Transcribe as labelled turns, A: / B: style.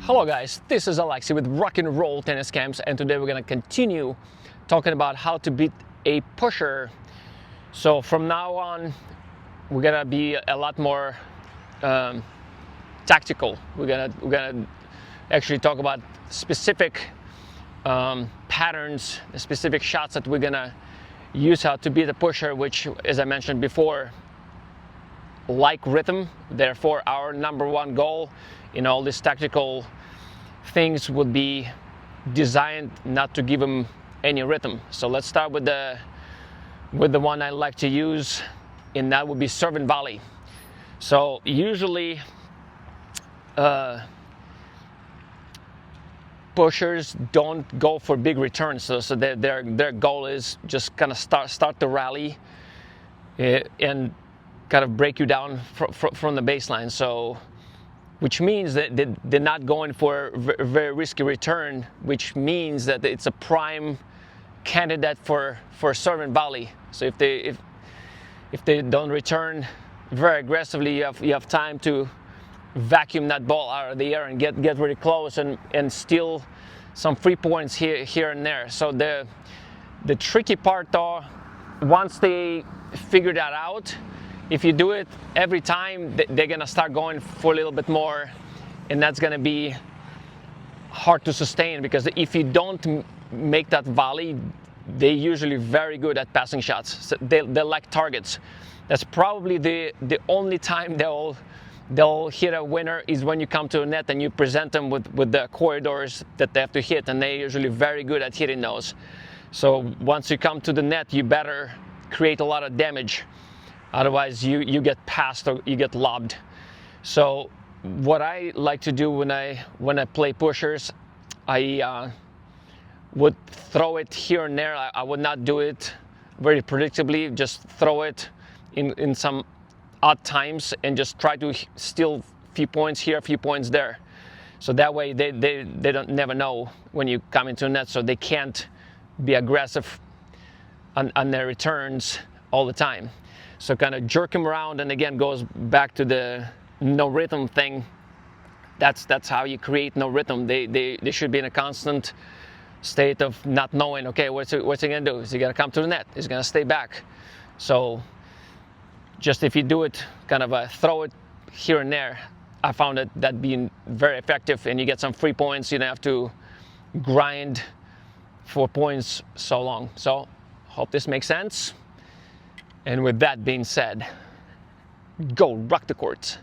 A: Hello guys, this is Alexi with Rock and Roll Tennis Camps, and today we're going to continue talking about how to beat a pusher. So from now on, we're going to be a lot more tactical. We're gonna actually talk about specific patterns, specific shots that we're going to use how to beat a pusher, which, as I mentioned before, like rhythm. Therefore, our number one goal in all these tactical things would be designed not to give them any rhythm. So let's start with the one I like to use, and that would be serve and volley. So usually pushers don't go for big returns, so their goal is just kind of start the rally and kind of break you down from the baseline. So, which means that they're not going for a very risky return, which means that it's a prime candidate for serve and volley. So if they don't return very aggressively, you have time to vacuum that ball out of the air and get really close and steal some free points here and there. So the tricky part, though, once they figure that out, if you do it every time, they're gonna start going for a little bit more, and that's gonna be hard to sustain, because if you don't make that volley, they're usually very good at passing shots. So they like targets. That's probably the only time they'll hit a winner is when you come to a net and you present them with the corridors that they have to hit, and they're usually very good at hitting those. So once you come to the net, you better create a lot of damage. Otherwise, you get passed or you get lobbed. So what I like to do when I play pushers, I would throw it here and there. I would not do it very predictably. Just throw it in some odd times and just try to steal a few points here, a few points there. So that way they don't never know when you come into a net, so they can't be aggressive on their returns all the time. So kind of jerk them around, and again goes back to the no rhythm thing. That's how you create no rhythm. They should be in a constant state of not knowing, okay, what's he gonna do? Is he gonna come to the net? Is he gonna stay back? So just if you do it, kind of throw it here and there, I found that being very effective, and you get some free points. You don't have to grind for points so long. So hope this makes sense. And with that being said, go rock the courts.